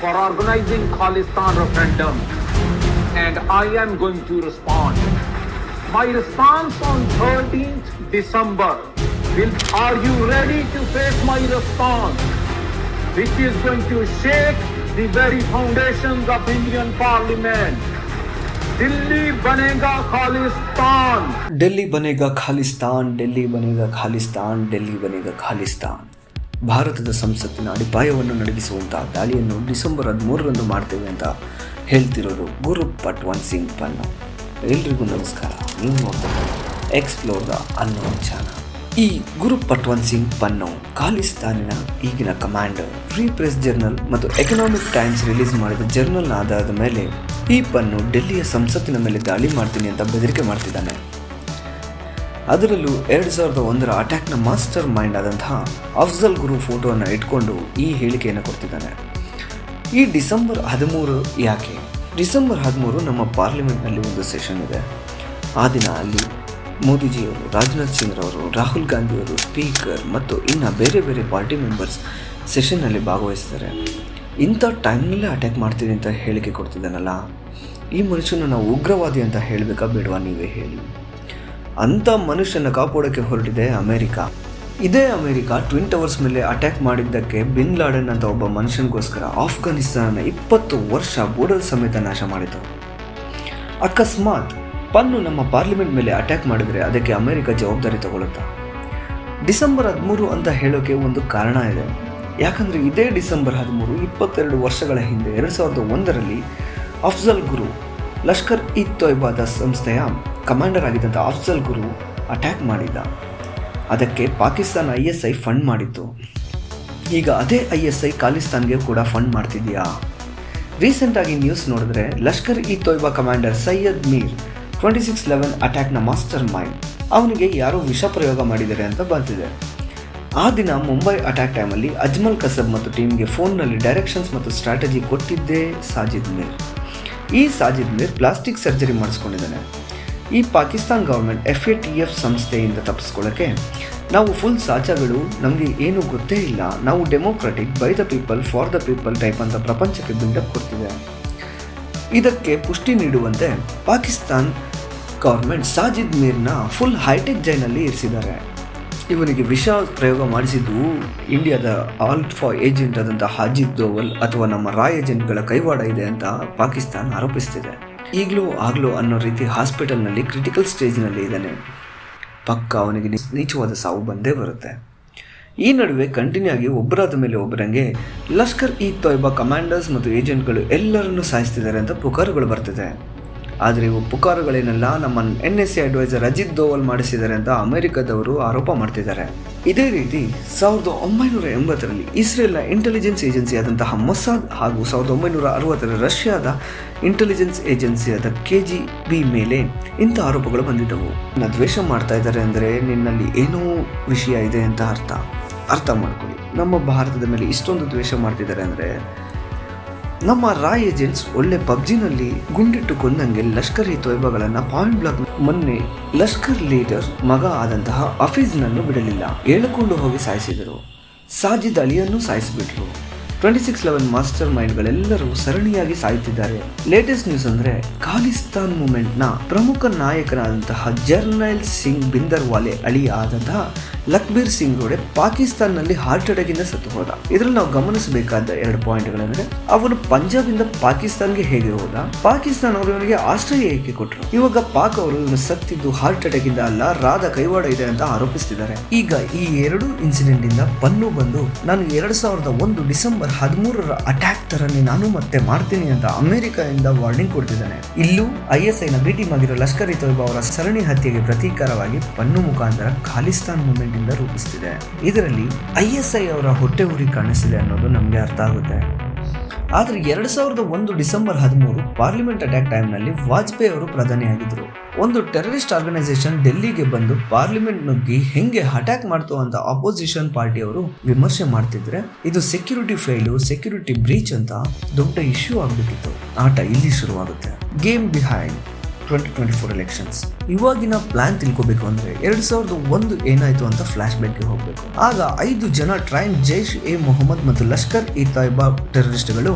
for organizing Khalistan referendum, and I am going to respond. My response on 13th December are you ready to face my response, which is going to shake the very foundations of Indian Parliament? Delhi बनेगा खालिस्तान, दिल्ली बनेगा खालिस्तान, दिल्ली बनेगा खालिಸ್ತಾನ್, दिल्ली बनेगा खालिಸ್ತಾನ್. ಭಾರತದ ಸಂಸತ್ತಿನ ಅಡಿಪಾಯವನ್ನು ನಡಗಿಸುವಂತಹ ದಾಳಿಯನ್ನು December 13ರಂದು ಮಾಡ್ತೇವೆ ಅಂತ ಹೇಳ್ತಿರೋರು ಗುರು ಪಟ್ವಾನ್ ಸಿಂಗ್ ಪನ್ನು. ಎಲ್ರಿಗೂ ನಮಸ್ಕಾರ. ನೀವು ನೋಡ್ತಾರೆ ಎಕ್ಸ್ಪ್ಲೋರ್ ದ ಅನ್ನೋನ್ ಚಾನಲ್. ಈ ಗುರು ಪಟ್ವಾನ್ ಸಿಂಗ್ ಪನ್ನು ಖಾಲಿಸ್ತಾನಿನ ಈಗಿನ ಕಮಾಂಡರ್. ಫ್ರೀ ಪ್ರೆಸ್ ಜರ್ನಲ್ ಮತ್ತು ಎಕನಾಮಿಕ್ ಟೈಮ್ಸ್ ರಿಲೀಸ್ ಮಾಡಿದ ಜರ್ನಲ್ನ ಆಧಾರದ ಮೇಲೆ ಈ ಪನ್ನು ಡೆಲ್ಲಿಯ ಸಂಸತ್ತಿನ ಮೇಲೆ ದಾಳಿ ಮಾಡ್ತೀನಿ ಅಂತ ಬೆದರಿಕೆ ಮಾಡ್ತಿದ್ದಾನೆ. ಅದರಲ್ಲೂ 2001ರ ಅಟ್ಯಾಕ್ನ ಮಾಸ್ಟರ್ ಮೈಂಡ್ ಆದಂತಹ ಅಫ್ಜಲ್ ಗುರು ಫೋಟೋವನ್ನು ಇಟ್ಕೊಂಡು ಈ ಹೇಳಿಕೆಯನ್ನು ಕೊಡ್ತಿದ್ದಾನೆ. ಈ ಡಿಸೆಂಬರ್ 13 ಯಾಕೆ? ಡಿಸೆಂಬರ್ 13 ನಮ್ಮ ಪಾರ್ಲಿಮೆಂಟ್ನಲ್ಲಿ ಒಂದು ಸೆಷನ್ ಇದೆ. ಆ ದಿನ ಅಲ್ಲಿ ಮೋದಿಜಿಯವರು, ರಾಜನಾಥ್ ಸಿಂಗ್ ರವರು, ರಾಹುಲ್ ಗಾಂಧಿಯವರು ಸ್ಪೀಕರ್ ಮತ್ತು ಇನ್ನು ಬೇರೆ ಬೇರೆ ಪಾರ್ಟಿ ಮೆಂಬರ್ಸ್ ಸೆಷನ್ನಲ್ಲಿ ಭಾಗವಹಿಸ್ತಾರೆ. ಇಂಥ ಟೈಮ್ನಲ್ಲೇ ಅಟ್ಯಾಕ್ ಮಾಡ್ತೀನಿ ಅಂತ ಹೇಳಿಕೆ ಕೊಡ್ತಿದ್ದಾನಲ್ಲ, ಈ ಮನುಷ್ಯನ ನಾವು ಉಗ್ರವಾದಿ ಅಂತ ಹೇಳಬೇಕಾ ಬೇಡವಾ ನೀವೇ ಹೇಳಿ. ಅಂಥ ಮನುಷ್ಯನ ಕಾಪಾಡೋಕ್ಕೆ ಹೊರಟಿದೆ ಅಮೇರಿಕಾ. ಇದೇ ಅಮೇರಿಕಾ ಟ್ವಿನ್ ಟವರ್ಸ್ ಮೇಲೆ ಅಟ್ಯಾಕ್ ಮಾಡಿದ್ದಕ್ಕೆ ಬಿನ್ ಲಾಡೆನ್ ಅಂತ ಒಬ್ಬ ಮನುಷ್ಯನಿಗೋಸ್ಕರ ಆಫ್ಘಾನಿಸ್ತಾನ 20 ವರ್ಷ ಬೋರ್ಡರ್ ಸಮೇತ ನಾಶ ಮಾಡಿತು. ಅಕಸ್ಮಾತ್ ಪನ್ನು ನಮ್ಮ ಪಾರ್ಲಿಮೆಂಟ್ ಮೇಲೆ ಅಟ್ಯಾಕ್ ಮಾಡಿದರೆ ಅದಕ್ಕೆ ಅಮೇರಿಕಾ ಜವಾಬ್ದಾರಿ ತಗೊಳ್ಳುತ್ತಾ? ಡಿಸೆಂಬರ್ 13 ಅಂತ ಹೇಳೋಕೆ ಒಂದು ಕಾರಣ ಇದೆ. ಯಾಕಂದರೆ ಇದೇ ಡಿಸೆಂಬರ್ 13 22 ವರ್ಷಗಳ ಹಿಂದೆ 2001ರಲ್ಲಿ ಅಫ್ಜಲ್ ಗುರು, ಲಷ್ಕರ್ ಇ ತೊಯ್ಬಾದ ಸಂಸ್ಥೆಯ ಕಮಾಂಡರ್ ಆಗಿದ್ದಂಥ ಅಫ್ಜಲ್ ಗುರು ಅಟ್ಯಾಕ್ ಮಾಡಿದ್ದ. ಅದಕ್ಕೆ ಪಾಕಿಸ್ತಾನ ISI ಫಂಡ್ ಮಾಡಿತ್ತು. ಈಗ ಅದೇ ISI ಖಾಲಿಸ್ತಾನ್ಗೆ ಕೂಡ ಫಂಡ್ ಮಾಡ್ತಿದೆಯಾ? ರೀಸೆಂಟಾಗಿ ನ್ಯೂಸ್ ನೋಡಿದ್ರೆ ಲಷ್ಕರ್ ಇ ತೊಯ್ಬಾ ಕಮಾಂಡರ್ ಸೈಯದ್ ಮೀರ್ 26/11 ಅಟ್ಯಾಕ್ನ ಮಾಸ್ಟರ್ ಮೈಂಡ್, ಅವನಿಗೆ ಯಾರೋ ವಿಷ ಪ್ರಯೋಗ ಮಾಡಿದ್ದಾರೆ ಅಂತ ಬಂದಿದೆ. ಆ ದಿನ ಮುಂಬೈ ಅಟ್ಯಾಕ್ ಟೈಮಲ್ಲಿ ಅಜ್ಮಲ್ ಕಸಬ್ ಮತ್ತು ಟೀಮ್ಗೆ ಫೋನ್ನಲ್ಲಿ ಡೈರೆಕ್ಷನ್ಸ್ ಮತ್ತು ಸ್ಟ್ರಾಟಜಿ ಕೊಟ್ಟಿದ್ದೇ ಸಾಜಿದ್ ಮೀರ್. ಈ ಸಾಜಿದ್ ಮೀರ್ ಪ್ಲಾಸ್ಟಿಕ್ ಸರ್ಜರಿ ಮಾಡಿಸ್ಕೊಂಡಿದ್ದಾನೆ. ಈ ಪಾಕಿಸ್ತಾನ್ ಗೌರ್ಮೆಂಟ್ FATF ಸಂಸ್ಥೆಯಿಂದ ತಪ್ಪಿಸ್ಕೊಳ್ಳೋಕ್ಕೆ ನಾವು ಫುಲ್ ಸಾಚಾಗಳು, ನಮಗೆ ಏನು ಗೊತ್ತೇ ಇಲ್ಲ, ನಾವು democratic, by the people for the people type ಅಂತ ಪ್ರಪಂಚಕ್ಕೆ ಬಿಲ್ಡಪ್ ಕೊಡ್ತಿದೆ. ಇದಕ್ಕೆ ಪುಷ್ಟಿ ನೀಡುವಂತೆ ಪಾಕಿಸ್ತಾನ್ ಗೌರ್ಮೆಂಟ್ ಸಾಜಿದ್ ಮೀರ್ನ ಫುಲ್ ಹೈಟೆಕ್ ಜೈನಲ್ಲಿ ಇರಿಸಿದ್ದಾರೆ. ಇವನಿಗೆ ವಿಷ ಪ್ರಯೋಗ ಮಾಡಿಸಿದ್ದು ಇಂಡಿಯಾದ ಆಲ್ಫಾ ಏಜೆಂಟ್ ಆದಂಥ ಹಾಜಿದ್ ದೋವಲ್ ಅಥವಾ ನಮ್ಮ ರಾ ಏಜೆಂಟ್ಗಳ ಕೈವಾಡ ಇದೆ ಅಂತ ಪಾಕಿಸ್ತಾನ್ ಆರೋಪಿಸ್ತಿದೆ. ಈಗಲೂ ಆಗಲೂ ಅನ್ನೋ ರೀತಿ ಹಾಸ್ಪಿಟಲ್ನಲ್ಲಿ ಕ್ರಿಟಿಕಲ್ ಸ್ಟೇಜ್ನಲ್ಲಿ ಇದ್ದಾನೆ. ಪಕ್ಕ ಅವನಿಗೆ ನೀಚವಾದ ಸಾವು ಬಂದೇ ಬರುತ್ತೆ. ಈ ನಡುವೆ ಕಂಟಿನ್ಯೂ ಆಗಿ ಒಬ್ಬರಾದ ಮೇಲೆ ಒಬ್ಬರಂಗೆ ಲಷ್ಕರ್ ಇ ತೊಯ್ಬಾ ಕಮಾಂಡರ್ಸ್ ಮತ್ತು ಏಜೆಂಟ್ಗಳು ಎಲ್ಲರನ್ನೂ ಸಾಯಿಸ್ತಿದ್ದಾರೆ ಅಂತ ಪುಕಾರುಗಳು ಬರ್ತಿದೆ. ಆದರೆ ಇವು ಪುಕಾರುಗಳೇನೆಲ್ಲ ನಮ್ಮ NSA ಅಡ್ವೈಸರ್ ಅಜಿತ್ ದೋವಲ್ ಮಾಡಿಸಿದ್ದಾರೆ ಅಂತ ಅಮೆರಿಕದವರು ಆರೋಪ ಮಾಡ್ತಿದ್ದಾರೆ. ಇದೇ ರೀತಿ 1980ರಲ್ಲಿ ಇಸ್ರೇಲ್ನ ಇಂಟೆಲಿಜೆನ್ಸ್ ಏಜೆನ್ಸಿ ಆದಂತಹ ಮೊಸಾದ್ ಹಾಗೂ 1960ರ ರಷ್ಯಾದ ಇಂಟೆಲಿಜೆನ್ಸ್ ಏಜೆನ್ಸಿ ಆದ KGB ಮೇಲೆ ಇಂಥ ಆರೋಪಗಳು ಬಂದಿದ್ದವು. ದ್ವೇಷ ಮಾಡ್ತಾ ಇದ್ದಾರೆ ಅಂದರೆ ನಿನ್ನಲ್ಲಿ ಏನೋ ವಿಷಯ ಇದೆ ಅಂತ ಅರ್ಥ ಮಾಡ್ಕೊಳ್ಳಿ. ನಮ್ಮ ಭಾರತದ ಮೇಲೆ ಇಷ್ಟೊಂದು ದ್ವೇಷ ಮಾಡ್ತಿದ್ದಾರೆ ಅಂದರೆ ನಮ್ಮ ರಾ ಏಜೆಂಟ್ಸ್ ಒಳ್ಳೆ ಪಬ್ಜಿನಲ್ಲಿ ಗುಂಡಿಟ್ಟು ಕೊಂದಂಗೆ ಲಷ್ಕರ್ ಇ ತೊಯ್ಬಾಗಳನ್ನು ಪಾಯಿಂಟ್ ಬ್ಲಾಕ್ ಮೊನ್ನೆ ಲಷ್ಕರ್ ಲೀಡರ್ ಮಗ ಆದಂತಹ ಹಫೀಜ್ನನ್ನು ಬಿಡಲಿಲ್ಲ, ಎಳೆಕೊಂಡು ಹೋಗಿ ಸಾಯಿಸಿದರು. ಸಾಜಿದ್ ಅಲಿಯನ್ನು ಸಾಯಿಸಿಬಿಟ್ರು. 26/11 ಮಾಸ್ಟರ್ ಮೈಂಡ್ಗಳೆಲ್ಲರೂ ಸರಣಿಯಾಗಿ ಸಾಯುತ್ತಿದ್ದಾರೆ. ಲೇಟೆಸ್ಟ್ ನ್ಯೂಸ್ ಅಂದರೆ ಖಾಲಿಸ್ತಾನ್ ಮೂವ್ಮೆಂಟ್ನ ಪ್ರಮುಖ ನಾಯಕನಾದಂತಹ ಜರ್ನೈಲ್ ಸಿಂಗ್ ಬಿಂದರ್ವಾಲೆ ಅಳಿಯ ಆದಂತಹ ಲಕ್ಬೀರ್ ಸಿಂಗ್ ರೋಡೆ ಪಾಕಿಸ್ತಾನ್ನಲ್ಲಿ ಹಾರ್ಟ್ ಅಟ್ಯಾಕಿಂದ ಸತ್ತು ಹೋದ. ಇದರಲ್ಲಿ ನಾವು ಗಮನಿಸಬೇಕಾದ 2 ಪಾಯಿಂಟ್ಗಳಂದ್ರೆ, ಅವನು ಪಂಜಾಬಿಂದ ಪಾಕಿಸ್ತಾನ್ಗೆ ಹೇಗೆ ಹೋದ, ಪಾಕಿಸ್ತಾನ ಅವರು ಇವನಿಗೆ ಆಶ್ರಯ ಏಕೆ ಕೊಟ್ಟರು, ಇವಾಗ ಪಾಕ್ ಅವರು ಇವನು ಸತ್ತಿದ್ದು ಹಾರ್ಟ್ ಅಟ್ಯಾಕ್ ಇಂದ ಅಲ್ಲ, ರಾದ ಕೈವಾಡ ಇದೆ ಅಂತ ಆರೋಪಿಸ್ತಿದ್ದಾರೆ. ಈಗ ಈ 2 ಇನ್ಸಿಡೆಂಟ್ ಇಂದ ಪನ್ನು ಬಂದು ನಾನು 2001 ಡಿಸೆಂಬರ್ 13ರ ಅಟ್ಯಾಕ್ ತರನೇ ನಾನು ಮತ್ತೆ ಮಾಡ್ತೀನಿ ಅಂತ ಅಮೆರಿಕದಿಂದ ವಾರ್ನಿಂಗ್ ಕೊಡ್ತಿದ್ದಾನೆ. ಇಲ್ಲೂ ISIನ ಬಿ ಟೀಮ್ ಆಗಿರೋ ಲಷ್ಕರ್ ಇ ತೊಯ್ಬಾ ಅವರ ಸರಣಿ ಹತ್ಯೆಗೆ ಪ್ರತೀಕಾರವಾಗಿ ಪನ್ನು ಮುಖಾಂತರ ಖಾಲಿಸ್ತಾನ್ ಮೂವ್ಮೆಂಟ್ ಇಂದ ರೂಪಿಸ್ತಿದೆ. ಇದರಲ್ಲಿ ISI ಅವರ ಹೊಟ್ಟೆ ಉರಿ ಕಾಣಿಸ್ತಿದೆ ಅನ್ನೋದು ನಮಗೆ ಅರ್ಥ ಆಗುತ್ತೆ. ಆದರೆ 2001 ಡಿಸೆಂಬರ್ 13 ಪಾರ್ಲಿಮೆಂಟ್ ಅಟ್ಯಾಕ್ ಟೈಮ್ನಲ್ಲಿ ವಾಜಪೇಯಿ ಅವರು ಪ್ರಧಾನಿಯಾಗಿದ್ದರು. ಒಂದು ಟೆರರಿಸ್ಟ್ ಆರ್ಗನೈಸೇಷನ್ ಡೆಲ್ಲಿಗೆ ಬಂದು ಪಾರ್ಲಿಮೆಂಟ್ ನುಗ್ಗಿ ಹೆಂಗೆ ಅಟ್ಯಾಕ್ ಮಾಡ್ತು ಅಂತ ಅಪೋಸಿಷನ್ ಪಾರ್ಟಿಯವರು ವಿಮರ್ಶೆ ಮಾಡ್ತಿದ್ರೆ, ಇದು ಸೆಕ್ಯೂರಿಟಿ ಫೇಲು, ಸೆಕ್ಯೂರಿಟಿ ಬ್ರೀಚ್ ಅಂತ ದೊಡ್ಡ ಇಶ್ಯೂ ಆಗ್ಬಿಟ್ಟಿತ್ತು. ಆಟ ಇಲ್ಲಿ ಶುರುವಾಗುತ್ತೆ. Game behind 2024 elections. ಇವಾಗಿನ ಪ್ಲಾನ್ ತಿಳ್ಕೋಬೇಕು ಅಂದ್ರೆ 2001 ಏನಾಯ್ತು ಅಂತ ಫ್ಲಾಶ್ ಬ್ಯಾಕ್ಗೆ ಹೋಗಬೇಕು. ಆಗ 5 ಜನ ಟ್ರೈನ್ ಜೈಷ್ ಎ ಮೊಹಮ್ಮದ್ ಮತ್ತು ಲಷ್ಕರ್ ಇ ತೊಯ್ಬಾ ಟೆರರಿಸ್ಟ್ಗಳು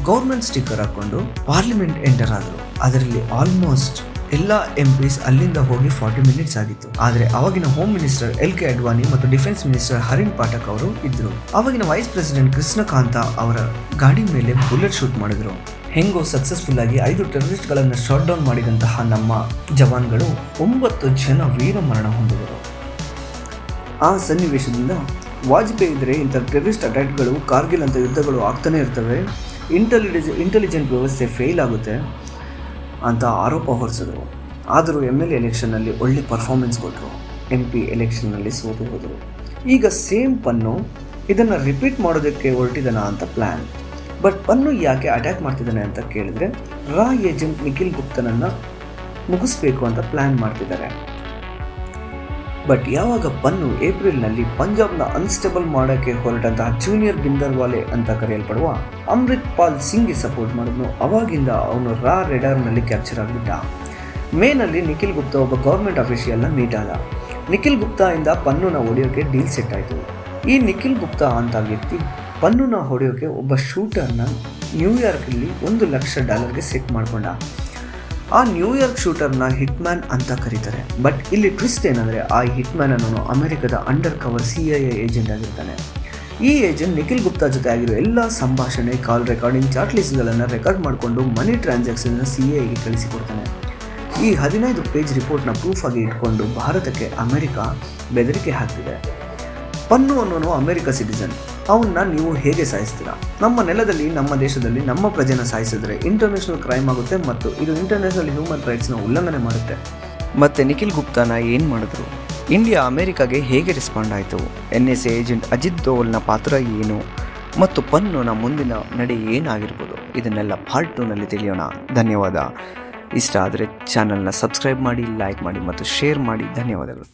ಗೌರ್ಮೆಂಟ್ ಸ್ಟಿಕ್ಕರ್ ಹಾಕೊಂಡು ಪಾರ್ಲಿಮೆಂಟ್ ಎಂಟರ್ ಆದರು. ಅದರಲ್ಲಿ ಆಲ್ಮೋಸ್ಟ್ ಎಲ್ಲ ಎಂಪಿಸ್ ಅಲ್ಲಿಂದ ಹೋಗಿ 40 ಮಿನಿಟ್ಸ್ ಆಗಿತ್ತು. ಆದರೆ ಅವಾಗಿನ ಹೋಮ್ ಮಿನಿಸ್ಟರ್ LK ಅಡ್ವಾಣಿ ಮತ್ತು ಡಿಫೆನ್ಸ್ ಮಿನಿಸ್ಟರ್ ಹರಿನ್ ಪಾಠಕ್ ಅವರು ಇದ್ರು. ಅವಾಗಿನ ವೈಸ್ ಪ್ರೆಸಿಡೆಂಟ್ ಕೃಷ್ಣಕಾಂತ ಅವರ ಗಾಡಿ ಮೇಲೆ ಬುಲೆಟ್ ಶೂಟ್ ಮಾಡಿದ್ರು. ಹೆಂಗೋ ಸಕ್ಸಸ್ಫುಲ್ ಆಗಿ 5 ಟೆರರಿಸ್ಟ್ಗಳನ್ನು ಶಾಟ್ ಡೌನ್ ಮಾಡಿದಂತಹ ನಮ್ಮ ಜವಾನ್ಗಳು 9 ಜನ ವೀರಮರಣ ಹೊಂದಿದರು. ಆ ಸನ್ನಿವೇಶದಿಂದ ವಾಜಪೇಯಿ ಇದ್ರೆ ಇಂಥ ಟೆರರಿಸ್ಟ್ ಅಟ್ಯಾಕ್ಗಳು, ಕಾರ್ಗಿಲ್ ಅಂತ ಯುದ್ಧಗಳು ಆಗ್ತಾನೆ ಇರ್ತವೆ, ಇಂಟೆಲಿಜೆಂಟ್ ವ್ಯವಸ್ಥೆ ಫೇಲ್ ಆಗುತ್ತೆ ಅಂತ ಆರೋಪ ಹೊರಿಸಿದ್ರು. ಆದರೂ MLA ಎಲೆಕ್ಷನ್ನಲ್ಲಿ ಒಳ್ಳೆ ಪರ್ಫಾರ್ಮೆನ್ಸ್ ಕೊಟ್ಟರು. MP ಎಲೆಕ್ಷನ್ನಲ್ಲಿ ಸೋತು ಹೋದರು. ಈಗ ಸೇಮ್ ಪನ್ನು ಇದನ್ನು ರಿಪೀಟ್ ಮಾಡೋದಕ್ಕೆ ಹೊರಟಿದ್ದಾನ ಅಂತ ಪ್ಲ್ಯಾನ್. ಬಟ್ ಪನ್ನು ಯಾಕೆ ಅಟ್ಯಾಕ್ ಮಾಡ್ತಿದ್ದಾನೆ ಅಂತ ಕೇಳಿದ್ರೆ, ರಾ ಏಜೆಂಟ್ ನಿಖಿಲ್ ಗುಪ್ತನನ್ನು ಮುಗಿಸ್ಬೇಕು ಅಂತ ಪ್ಲ್ಯಾನ್ ಮಾಡ್ತಿದ್ದಾರೆ. ಬಟ್ ಯಾವಾಗ ಪನ್ನು ಏಪ್ರಿಲ್ನಲ್ಲಿ ಪಂಜಾಬ್ನ ಅನ್ಸ್ಟೇಬಲ್ ಮಾಡೋಕ್ಕೆ ಹೊರಟಂತಹ ಜೂನಿಯರ್ ಬಿಂದರ್ವಾಲೆ ಅಂತ ಕರೆಯಲ್ಪಡುವ ಅಮೃತ್ ಪಾಲ್ ಸಿಂಗ್ಗೆ ಸಪೋರ್ಟ್ ಮಾಡಿದ್ನು, ಅವಾಗಿಂದ ಅವನು ರಾ ರೆಡಾರ್ನಲ್ಲಿ ಕ್ಯಾಪ್ಚರ್ ಆಗಿಬಿಟ್ಟ. ಮೇನಲ್ಲಿ ನಿಖಿಲ್ ಗುಪ್ತಾ ಒಬ್ಬ ಗೌರ್ಮೆಂಟ್ ಅಫಿಷಿಯಲ್ನ ಮೀಟ್ ಆದ. ನಿಖಿಲ್ ಗುಪ್ತಾ ಇಂದ ಪನ್ನುನ ಹೊಡೆಯೋಕ್ಕೆ ಡೀಲ್ ಸೆಟ್ ಆಯಿತು. ಈ ನಿಖಿಲ್ ಗುಪ್ತಾ ಅಂತ ವ್ಯಕ್ತಿ ಪನ್ನುನ ಹೊಡೆಯೋಕ್ಕೆ ಒಬ್ಬ ಶೂಟರ್ನ ನ್ಯೂಯಾರ್ಕಲ್ಲಿ $1,00,000 ಸೆಟ್ ಮಾಡಿಕೊಂಡ. ಆ ನ್ಯೂಯಾರ್ಕ್ ಶೂಟರ್ನ ಹಿಟ್ಮ್ಯಾನ್ ಅಂತ ಕರೀತಾರೆ. ಬಟ್ ಇಲ್ಲಿ ಟ್ವಿಸ್ಟ್ ಏನಂದರೆ, ಆ ಹಿಟ್ಮ್ಯಾನ್ ಅನ್ನೋನು ಅಮೆರಿಕದ ಅಂಡರ್ ಕವರ್ CIA ಏಜೆಂಟ್ ಆಗಿರ್ತಾನೆ. ಈ ಏಜೆಂಟ್ ನಿಖಿಲ್ ಗುಪ್ತಾ ಜೊತೆ ಆಗಿರೋ ಎಲ್ಲ ಸಂಭಾಷಣೆ, ಕಾಲ್ ರೆಕಾರ್ಡಿಂಗ್, ಚಾಟ್ ಲಿಸ್ಟ್ಗಳನ್ನು ರೆಕಾರ್ಡ್ ಮಾಡಿಕೊಂಡು ಮನಿ ಟ್ರಾನ್ಸಾಕ್ಷನ್ನ CIAಗೆ ಕಳಿಸಿಕೊಡ್ತಾನೆ. ಈ 15 ಪೇಜ್ ರಿಪೋರ್ಟ್ನ ಪ್ರೂಫ್ ಆಗಿ ಇಟ್ಕೊಂಡು ಭಾರತಕ್ಕೆ ಅಮೆರಿಕ ಬೆದರಿಕೆ ಹಾಕ್ತಿದೆ. ಪನ್ನು ಅನ್ನೋನು ಅಮೆರಿಕ ಸಿಟಿಸನ್, ಅವನ್ನ ನೀವು ಹೇಗೆ ಸಾಯಿಸ್ತೀರಾ? ನಮ್ಮ ನೆಲದಲ್ಲಿ, ನಮ್ಮ ದೇಶದಲ್ಲಿ ನಮ್ಮ ಪ್ರಜೆನ ಸಾಯಿಸಿದ್ರೆ ಇಂಟರ್ನ್ಯಾಷನಲ್ ಕ್ರೈಮ್ ಆಗುತ್ತೆ ಮತ್ತು ಇದು ಇಂಟರ್ನ್ಯಾಷನಲ್ ಹ್ಯೂಮನ್ ರೈಟ್ಸ್ನ ಉಲ್ಲಂಘನೆ ಮಾಡುತ್ತೆ. ಮತ್ತು ನಿಖಿಲ್ ಗುಪ್ತಾನ ಏನು ಮಾಡಿದ್ರು? ಇಂಡಿಯಾ ಅಮೆರಿಕಾಗೆ ಹೇಗೆ ರೆಸ್ಪಾಂಡ್ ಆಯಿತು? NSA ಏಜೆಂಟ್ ಅಜಿತ್ ದೋವಲ್ನ ಪಾತ್ರ ಏನು ಮತ್ತು ಪನ್ನುನ ಮುಂದಿನ ನಡೆ ಏನಾಗಿರ್ಬೋದು? ಇದನ್ನೆಲ್ಲ ಪಾರ್ಟ್ 2ನಲ್ಲಿ ತಿಳಿಯೋಣ. ಧನ್ಯವಾದ. ಇಷ್ಟ ಆದರೆ ಚಾನಲ್ನ ಸಬ್ಸ್ಕ್ರೈಬ್ ಮಾಡಿ, ಲೈಕ್ ಮಾಡಿ ಮತ್ತು ಶೇರ್ ಮಾಡಿ. ಧನ್ಯವಾದಗಳು.